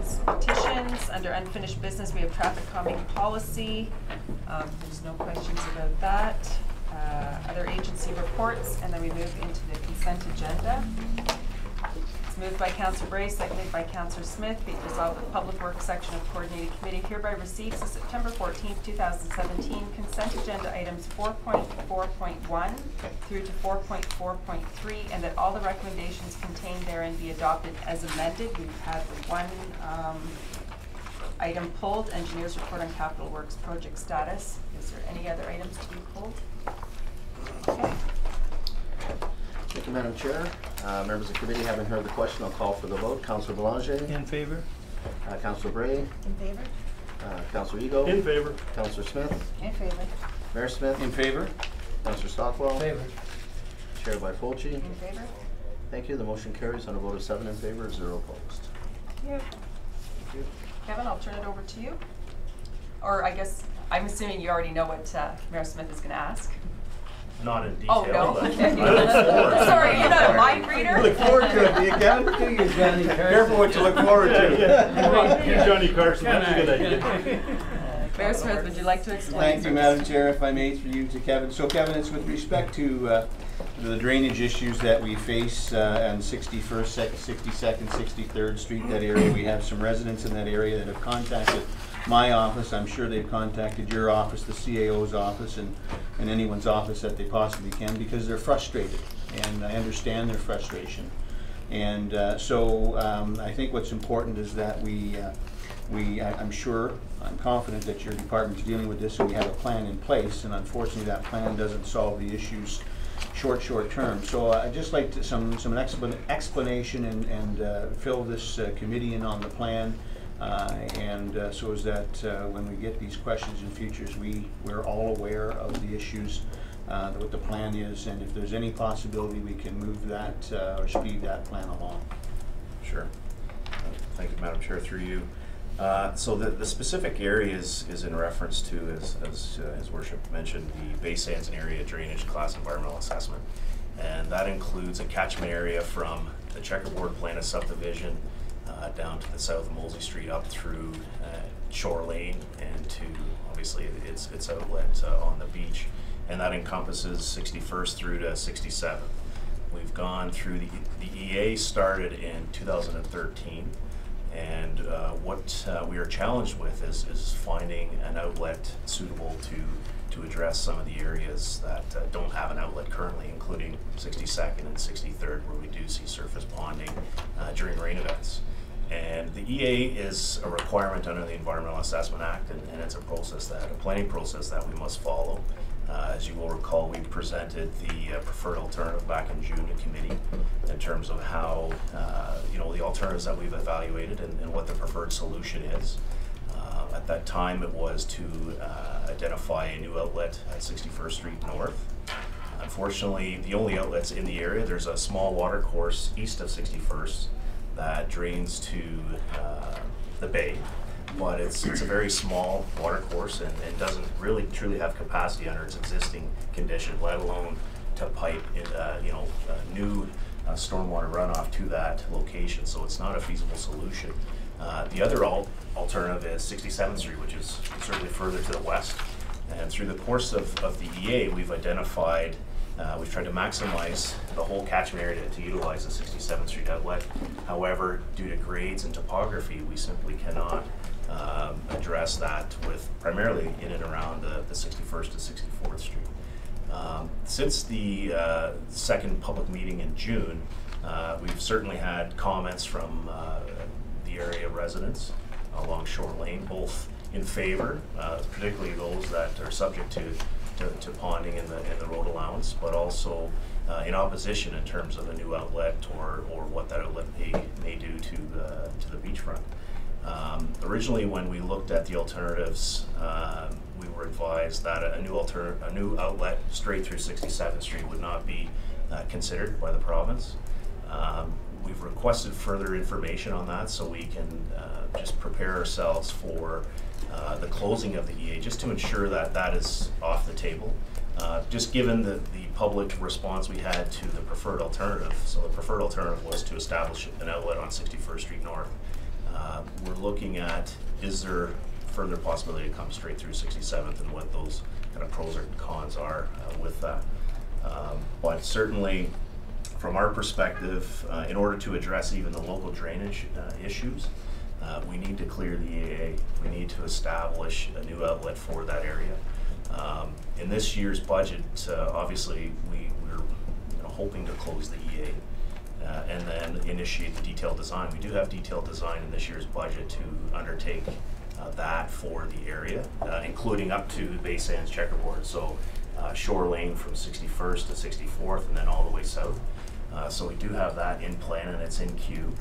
correspondence, petitions. Under unfinished business, we have traffic calming policy. There's no questions about that. Other agency reports, and then we move into the consent agenda. It's moved by Councillor Bray, seconded by Councillor Smith. Be it resolved that the Public Works section of Coordinated Committee hereby receives the September 14th, 2017 consent agenda items 4.4.1 through to 4.4.3, and that all the recommendations contained therein be adopted as amended. We've had one item pulled, engineers report on capital works project status. Is there any other items to be pulled? Okay. Thank you, Madam Chair. Members of the committee, having heard the question, I'll call for the vote. Councillor Belanger? In favor. Councillor Bray? In favor? Councillor Ego? In favor. Councillor Smith? In favor. Mayor Smith? In favor. Councillor Stockwell? In favor. Chaired by Fulci. In favor? Thank you. The motion carries on a vote of 7 in favor, 0 opposed. Thank you. Kevin, I'll turn it over to you. Or I guess, I'm assuming you already know what Mayor Smith is going to ask. Not in detail. Oh, no. But Sorry, you're not a mind reader? Look forward to it, you can. Careful what you look forward to. Johnny Carson, that's a good idea. Mayor Smith, would you like to explain? Thank you, Madam Chair. If I may, through you to Kevin. So, Kevin, it's with respect to the drainage issues that we face on 61st, 62nd, 63rd Street, that area. We have some residents in that area that have contacted my office. I'm sure they've contacted your office, the CAO's office, and anyone's office that they possibly can, because they're frustrated, and I understand their frustration. And so I think what's important is that I'm confident that your department's dealing with this, and we have a plan in place, and unfortunately that plan doesn't solve the issues short term. So I'd just like to, some explanation and fill this committee in on the plan, so as that when we get these questions in futures, we're all aware of the issues, what the plan is, and if there's any possibility we can move that or speed that plan along. Sure. Thank you, Madam Chair, through you. So the specific area is in reference to, as Worship mentioned, the Bay Sands area drainage class environmental assessment. And that includes a catchment area from the checkerboard plan of subdivision down to the south of Moseley Street up through Shore Lane and to, obviously, its outlet on the beach. And that encompasses 61st through to 67th. We've gone through the EA started in 2013. And what we are challenged with is finding an outlet suitable to address some of the areas that don't have an outlet currently, including 62nd and 63rd, where we do see surface ponding during rain events. And the EA is a requirement under the Environmental Assessment Act, and it's a planning process that we must follow. As you will recall, we presented the preferred alternative back in June to committee in terms of how, the alternatives that we've evaluated and what the preferred solution is. At that time, it was to identify a new outlet at 61st Street North. Unfortunately, the only outlets in the area, there's a small water course east of 61st that drains to the bay. But it's a very small water course and doesn't really truly have capacity under its existing condition, let alone to pipe new stormwater runoff to that location. So it's not a feasible solution. The other alternative is 67th Street, which is certainly further to the west. And through the course of the EA, we've identified, we've tried to maximize the whole catchment area to utilize the 67th Street outlet. However, due to grades and topography, we simply cannot address that with primarily in and around the 61st to 64th Street. Since the second public meeting in June, we've certainly had comments from the area residents along Shore Lane, both in favor, particularly those that are subject to ponding in the road allowance, but also in opposition in terms of a new outlet or what that outlet may do to the beachfront. Originally, when we looked at the alternatives, we were advised that a new outlet straight through 67th Street would not be considered by the province. We've requested further information on that so we can just prepare ourselves for the closing of the EA, just to ensure that that is off the table. Just given the public response we had to the preferred alternative. So the preferred alternative was to establish an outlet on 61st Street North. We're looking at, is there further possibility to come straight through 67th and what those kind of pros or cons are with that. But certainly, from our perspective, in order to address even the local drainage issues, we need to clear the EAA. We need to establish a new outlet for that area. In this year's budget, obviously, we're hoping to close the EA and then initiate the detailed design. We do have detailed design in this year's budget to undertake that for the area, including up to Bay Sands checkerboard. So Shore Lane from 61st to 64th and then all the way south. So we do have that in plan and it's in queue.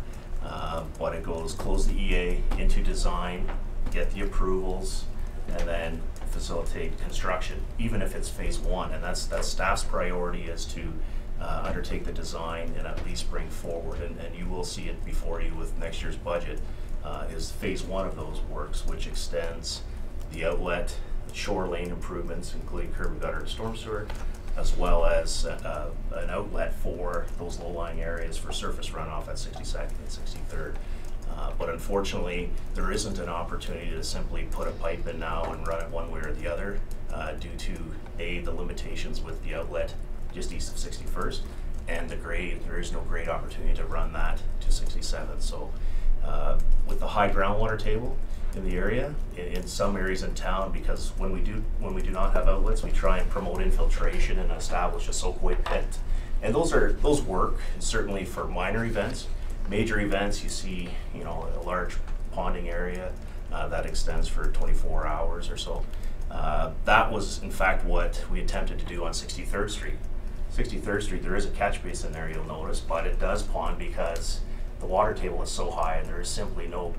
But it goes close the EA into design, get the approvals, and then facilitate construction, even if it's phase 1. And that's staff's priority is to undertake the design and at least bring forward, and you will see it before you with next year's budget, is phase 1 of those works, which extends the outlet, Shore Lane improvements, including curb and gutter and storm sewer, as well as an outlet for those low-lying areas for surface runoff at 62nd and 63rd. But unfortunately, there isn't an opportunity to simply put a pipe in now and run it one way or the other due to the limitations with the outlet just east of 61st and the grade. There is no grade opportunity to run that to 67th. So with the high groundwater table in the area, in some areas in town, because when we do not have outlets, we try and promote infiltration and establish a soakaway pit, and those work certainly for minor events. Major events, you see, a large ponding area that extends for 24 hours or so. That was in fact what we attempted to do on 63rd Street. 63rd Street, there is a catch basin there, you'll notice, but it does pond because the water table is so high and there is simply no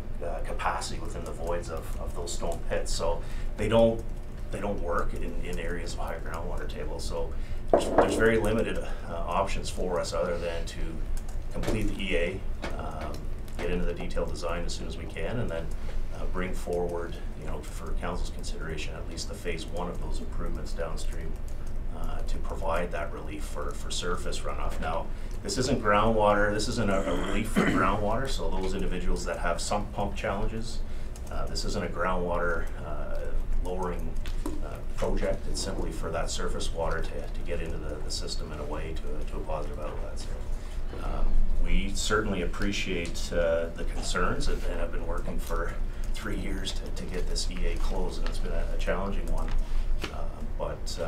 capacity within the voids of those stone pits. So they don't work in areas of high groundwater table. So there's very limited options for us other than to complete the EA, get into the detailed design as soon as we can, and then bring forward, for council's consideration, at least the phase 1 of those improvements downstream to provide that relief for surface runoff. Now, this isn't groundwater, this isn't a relief for groundwater, so those individuals that have sump pump challenges, this isn't a groundwater lowering project. It's simply for that surface water to get into the system in a way to a positive outlet. So, we certainly appreciate the concerns and have been working for 3 years to get this EA closed, and it's been a challenging one. But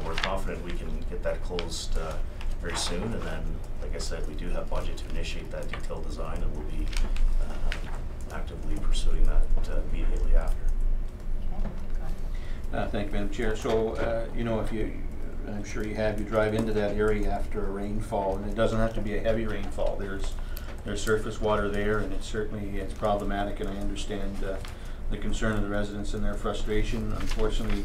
we're confident we can get that closed very soon, and then, like I said, we do have budget to initiate that detailed design, and we'll be actively pursuing that immediately after. Thank you, Madam Chair. So, if you, I'm sure you drive into that area after a rainfall, and it doesn't have to be a heavy rainfall. There's surface water there, and it's problematic, and I understand the concern of the residents and their frustration. Unfortunately,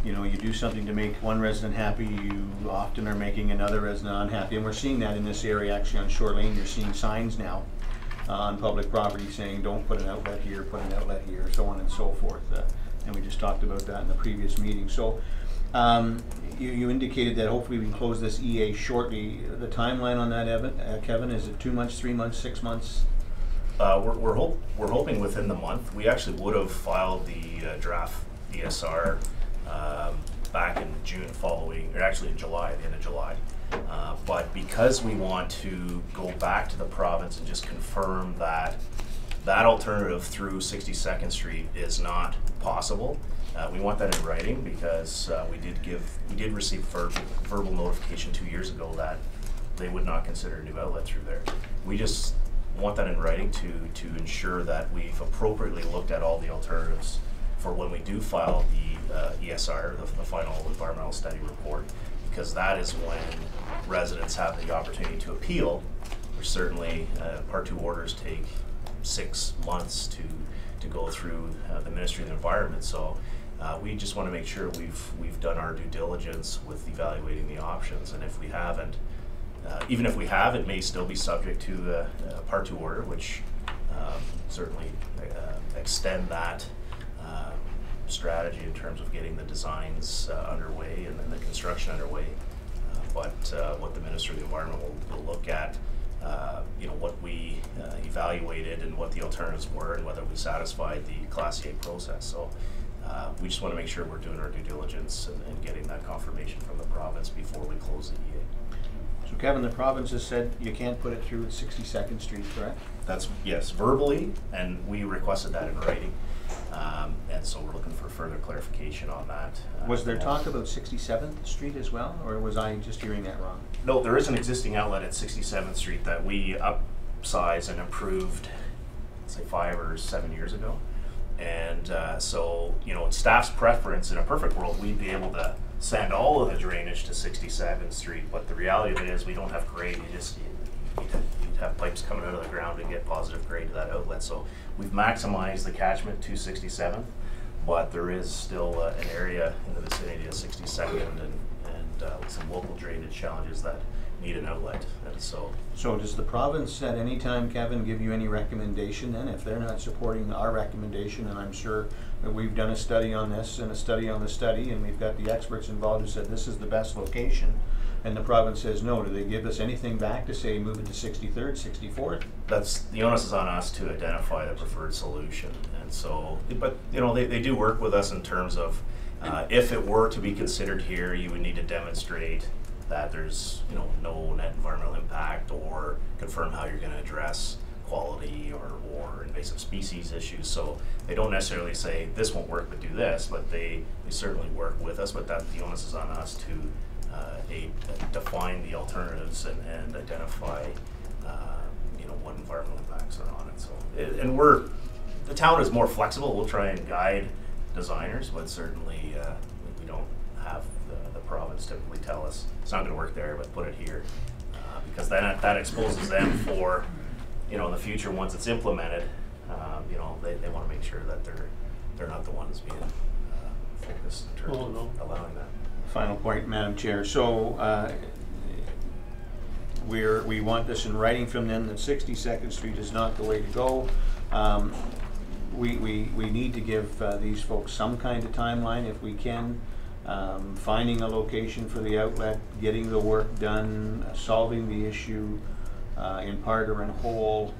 you do something to make one resident happy, you often are making another resident unhappy, and we're seeing that in this area. Actually, on Shore Lane, you're seeing signs now on public property saying, don't put an outlet here, put an outlet here, so on and so forth. And we just talked about that in the previous meeting. So you indicated that hopefully we can close this EA shortly. The timeline on that, Kevin, is it 2 months, 3 months, 6 months? We're hoping within the month. We actually would have filed the draft ESR back in June following, or actually in July, at the end of July. But because we want to go back to the province and just confirm that alternative through 62nd Street is not possible, we want that in writing, because we did receive verbal notification 2 years ago that they would not consider a new outlet through there. We just want that in writing to ensure that we've appropriately looked at all the alternatives for when we do file the ESR, the final environmental study report, because that is when residents have the opportunity to appeal, which certainly Part 2 orders take 6 months to go through the Ministry of the Environment. So we just want to make sure we've done our due diligence with evaluating the options, and if we haven't, even if we have, it may still be subject to a Part 2 order, which certainly extend that strategy in terms of getting the designs underway and then the construction underway. But what the Minister of the Environment will look at you know, what we evaluated and what the alternatives were and whether we satisfied the Class A process. So we just want to make sure we're doing our due diligence and getting that confirmation from the province before we close the EA. So Kevin, the province has said you can't put it through at 62nd Street, correct? That's, yes, verbally, and we requested that in writing. And so we're looking for further clarification on that. Was there talk about 67th Street as well, or was I just hearing that wrong? No, there is an existing outlet at 67th Street that we upsized and improved, say 5 or 7 years ago. And so, you know, staff's preference, in a perfect world, we'd be able to send all of the drainage to 67th Street, but the reality of it is we don't have grade. You'd have pipes coming out of the ground to get positive grade to that outlet. So we've maximized the catchment to 67th, but there is still an area in the vicinity of 62nd and some local drainage challenges that need an outlet. And so does the province at any time, Kevin, give you any recommendation then? If they're not supporting our recommendation, and I'm sure that we've done a study on this and a study on the study, and we've got the experts involved who said this is the best location, and the province says no, do they give us anything back to say move it to 63rd, 64th? that's, the onus is on us to identify the preferred solution. And so, but you know, they do work with us in terms of if it were to be considered here, you would need to demonstrate that there's, you know, no net environmental impact, or confirm how you're going to address quality or invasive species issues. So they don't necessarily say this won't work but do this, but they certainly work with us, but that the onus is on us to define the alternatives and identify you know, what environmental impacts are on it. So and the town is more flexible. We'll try and guide designers, but certainly we don't have the province typically tell us it's not going to work there, but put it here, because then that exposes them for, you know, in the future once it's implemented. You know, they want to make sure that they're not the ones being focused in terms of allowing that. Final point, Madam Chair. So we want this in writing from them that 62nd Street is not the way to go. We need to give these folks some kind of timeline if we can. Finding a location for the outlet, getting the work done, solving the issue in part or in whole.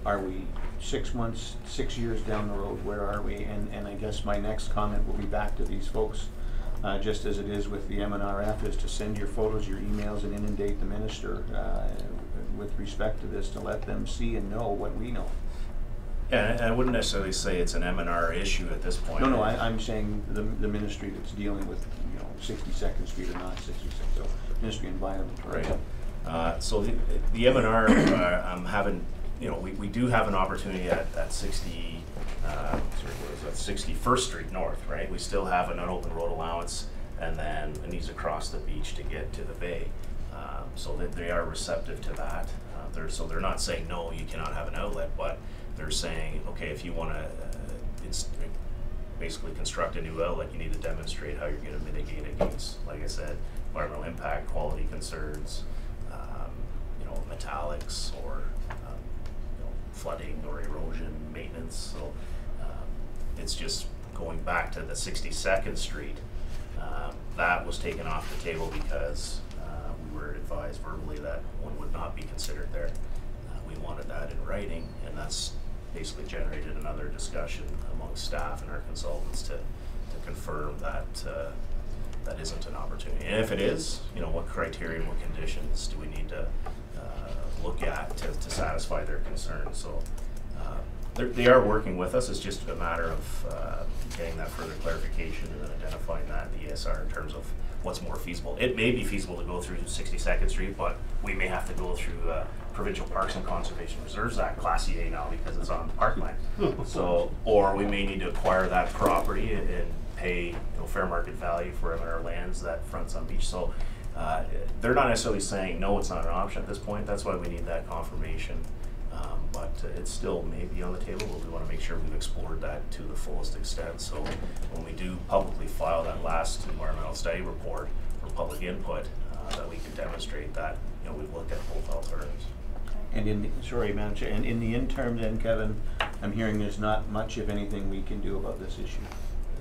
Are we 6 months, 6 years down the road? Where are we? And I guess my next comment will be back to these folks, just as it is with the MNRF, is to send your photos, your emails, and inundate the minister with respect to this, to let them see and know what we know. Yeah, and I wouldn't necessarily say it's an M&R issue at this point. No, I'm saying the ministry that's dealing with, you know, 62nd Street or not 66th, so Ministry of Environment. Right. So the M&R, having, you know, we do have an opportunity at 61st Street North, right? We still have an unopened road allowance, and then it needs to cross the beach to get to the bay. So that they are receptive to that. So they're not saying, no, you cannot have an outlet, but they're saying, okay, if you want to basically construct a new outlet, you need to demonstrate how you're going to mitigate against, like I said, environmental impact, quality concerns, you know, metallics, or you know, flooding or erosion maintenance. So it's just going back to the 62nd Street. That was taken off the table because we were advised verbally that one would not be considered there. We wanted that in writing, and that's basically generated another discussion among staff and our consultants to confirm that that isn't an opportunity. And if it is, you know, what criteria and what conditions do we need to look at to satisfy their concerns? So they are working with us. It's just a matter of getting that further clarification and then identifying that in the ESR in terms of what's more feasible. It may be feasible to go through 62nd Street, but we may have to go through Provincial Parks and Conservation Reserves Act, Class A now, because it's on parkland. So, or we may need to acquire that property and pay, you know, fair market value for our lands that fronts on beach. So they're not necessarily saying no, it's not an option at this point. That's why we need that confirmation. But it still may be on the table, but we want to make sure we've explored that to the fullest extent. So when we do publicly file that last environmental study report for public input, that we can demonstrate that, you know, we've looked at both alternatives. And sorry, Madam Chair, and in the interim then, Kevin, I'm hearing there's not much, if anything, we can do about this issue.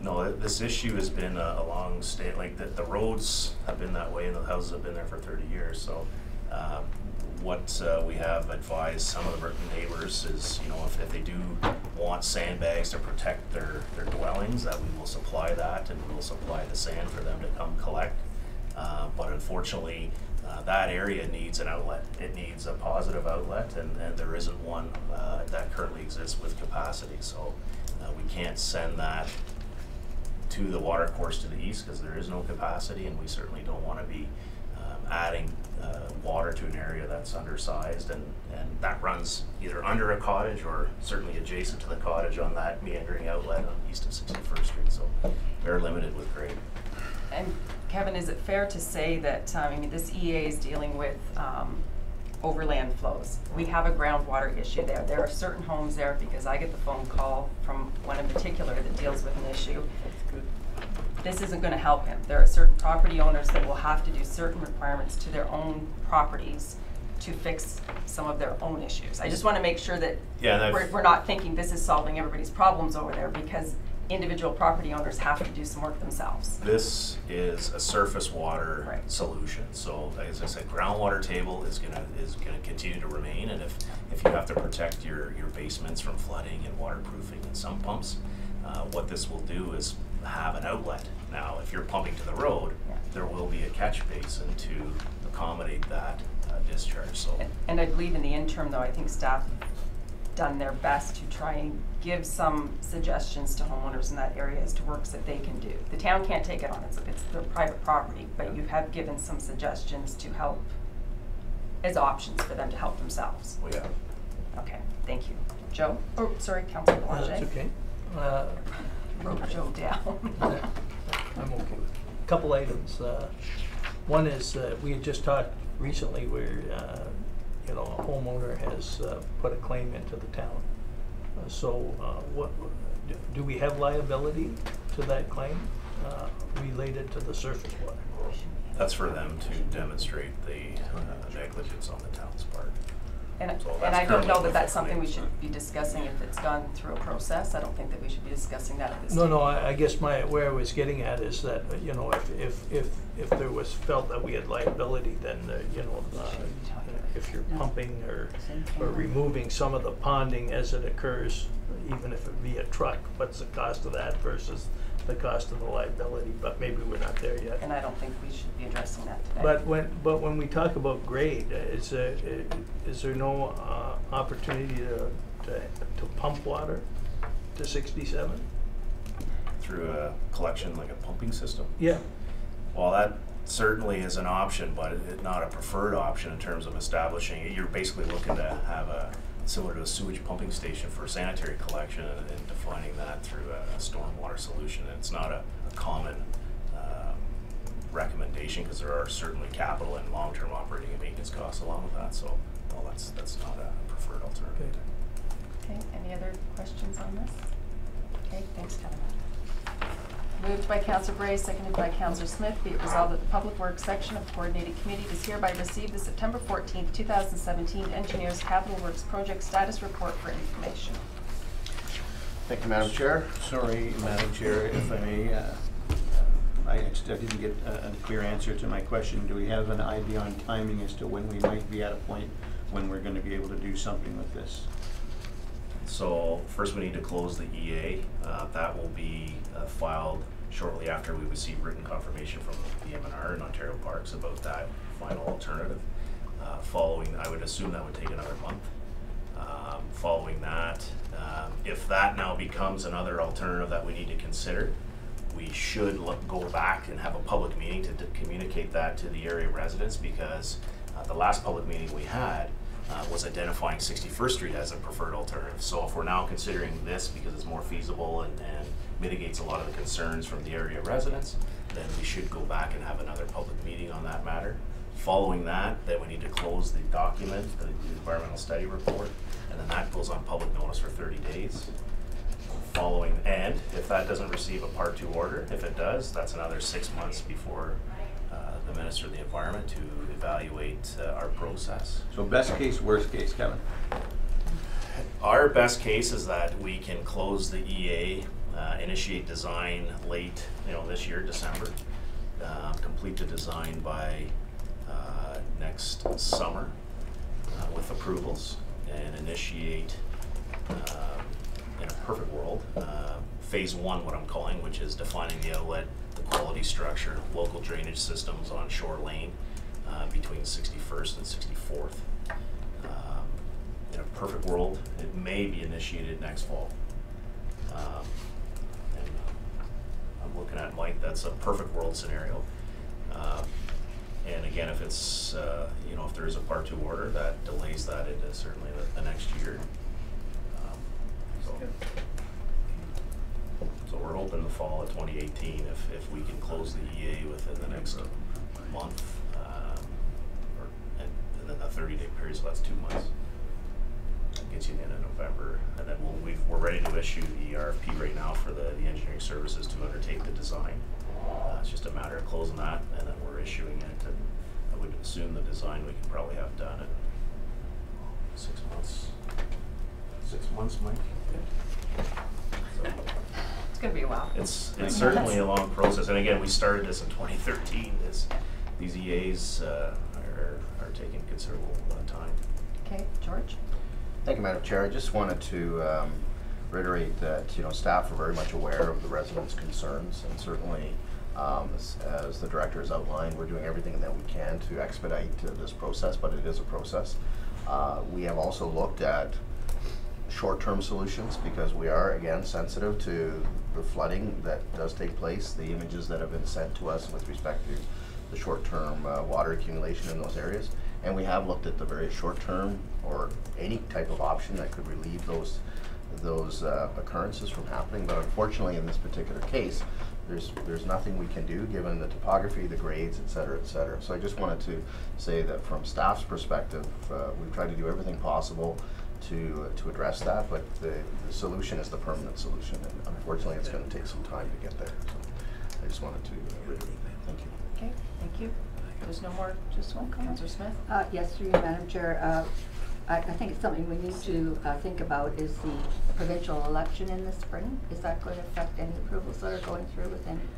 No, this issue has been a long stay. Like the roads have been that way, and the houses have been there for 30 years. So what we have advised some of the neighbors is, you know, if they do want sandbags to protect their dwellings, that we will supply that, and we will supply the sand for them to come collect. But unfortunately, that area needs an outlet. It needs a positive outlet, and there isn't one that currently exists with capacity. So we can't send that to the water course to the east because there is no capacity, and we certainly don't want to be adding water to an area that's undersized, and that runs either under a cottage or certainly adjacent to the cottage on that meandering outlet on east of 61st Street. So they're limited with grade. And Kevin, is it fair to say that, I mean, this EA is dealing with overland flows? We have a groundwater issue there. There are certain homes there, because I get the phone call from one in particular that deals with an issue. This isn't going to help him. There are certain property owners that will have to do certain requirements to their own properties to fix some of their own issues. I just want to make sure that we're not thinking this is solving everybody's problems over there, because individual property owners have to do some work themselves. This is a surface water solution. So as I said, groundwater table is gonna continue to remain, and if you have to protect your basements from flooding and waterproofing and sump pumps, what this will do is have an outlet. Now, if you're pumping to the road, there will be a catch basin to accommodate that discharge. So, and I believe in the interim, though, I think staff have done their best to try and give some suggestions to homeowners in that area as to works that they can do. The town can't take it on; it's their private property. But you have given some suggestions to help as options for them to help themselves. well, yeah. Okay, thank you, Joe. Oh, sorry, Councilor Belanger. That's okay. Wrote Joe down. I'm okay. Couple items. One is we had just talked recently where you know, a homeowner has put a claim into the town. So what do we have liability to that claim related to the surface water? That's for them to demonstrate the negligence on the town's part. And, So and I don't know that that's currently something we should be discussing if it's gone through a process. I don't think that we should be discussing that at this No, stage. no. I guess where I was getting at is that, you know, if there was felt that we had liability, then you know, if you're pumping or removing some of the ponding as it occurs, even if it be a truck, what's the cost of that versus the cost of the liability? But maybe we're not there yet. And I don't think we should be addressing that today. But when we talk about grade, is there no opportunity to pump water to 67? Through a collection, like a pumping system? Yeah. Well, that certainly is an option, but it's not a preferred option in terms of establishing it. You're basically looking to have a similar to a sewage pumping station for sanitary collection, and defining that through a stormwater solution. And it's not a common recommendation, because there are certainly capital and long-term operating and maintenance costs along with that. So, well, that's not a preferred alternative. Okay, any other questions on this? Okay, thanks, Kevin. Moved by Councillor Bray, seconded by Councillor Smith. Be it resolved that the Public Works section of Coordinated Committee does hereby receive the September 14th, 2017 Engineers Capital Works Project Status Report for information. Thank you, Madam Chair. Sorry, Madam Chair, if I may, I didn't get a clear answer to my question. Do we have an idea on timing as to when we might be at a point when we're going to be able to do something with this? So first we need to close the EA. That will be filed shortly after we receive written confirmation from the M&R and Ontario Parks about that final alternative. Following, I would assume that would take another month. Following that, if that now becomes another alternative that we need to consider, we should go back and have a public meeting to communicate that to the area residents, because the last public meeting we had was identifying 61st Street as a preferred alternative. So if we're now considering this because it's more feasible and mitigates a lot of the concerns from the area residents, then we should go back and have another public meeting on that matter. Following that, then we need to close the document, the environmental study report, and then that goes on public notice for 30 days. Following, and if that doesn't receive a Part 2 order, if it does, that's another 6 months before the Minister of the Environment to evaluate our process. So best case, worst case, Kevin? Our best case is that we can close the EA, initiate design late, this year, December, complete the design by next summer, with approvals and initiate, in a perfect world, phase one, what I'm calling, which is defining the outlet, the quality structure, local drainage systems on Shore Lane between 61st and 64th. In a perfect world, it may be initiated next fall. And I'm looking at Mike, that's a perfect world scenario. And again, if it's, you know, if there is a part 2 order, that delays that into certainly the next year. So we're hoping the fall of 2018, if we can close the EA within the next month, and then a 30-day period, so that's 2 months. That gets you the end of November, and then we're ready to issue the RFP right now for the engineering services to undertake the design. It's just a matter of closing that, and then we're issuing it. And I would assume the design we can probably have done in 6 months. 6 months, Mike. So It's gonna be a while. it's certainly a long process, and again, we started this in 2013. These EAs are taking considerable time. Okay, George? Thank you, Madam Chair. I just wanted to reiterate that, you know, staff are very much aware of the residents' concerns, and certainly, as the director has outlined, we're doing everything that we can to expedite this process, but it is a process. We have also looked at short-term solutions because we are, again, sensitive to the flooding that does take place, the images that have been sent to us with respect to the short-term water accumulation in those areas. And we have looked at the very short-term or any type of option that could relieve those occurrences from happening. But unfortunately, in this particular case, there's nothing we can do given the topography, the grades, et cetera, et cetera. So I just wanted to say that from staff's perspective, we've tried to do everything possible to address that, but the solution is the permanent solution, and unfortunately, it's going to take some time to get there. So I just wanted to reiterate that. Thank you. Okay, thank you. There's no more, just one, Councillor Smith? Yes, through you, Madam Chair. I think it's something we need to think about is the provincial election in the spring. Is that going to affect any approvals that are going through with anything?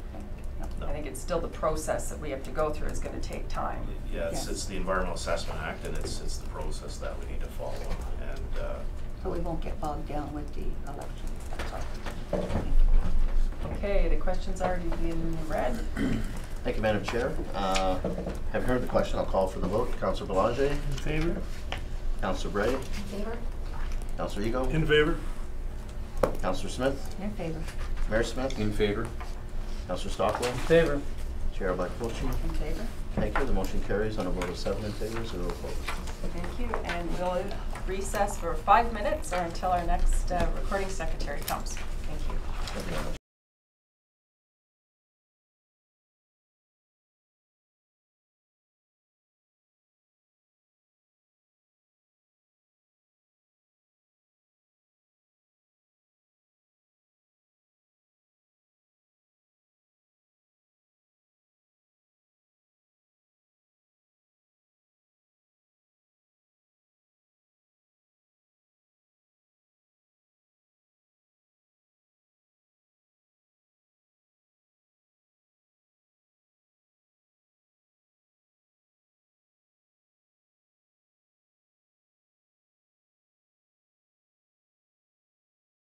No. I think it's still the process that we have to go through is gonna take time. Yeah, Yes. it's the Environmental Assessment Act, and it's the process that we need to follow. And So we won't get bogged down with the election. That's all. Okay, the question's already been read. Thank you, Madam Chair. Have heard the question. I'll call for the vote. Councillor Belanger. In favor? Councillor Bray. In favor? Councillor Ego. In favor? Councillor Smith. In favor. Mayor Smith. In favor? Councillor Stockwell. In favor. Chair Blackfoot. In favor? Thank you. The motion carries on a vote of 7 in favor, 0 opposed. Thank you, and we'll recess for 5 minutes or until our next recording secretary comes.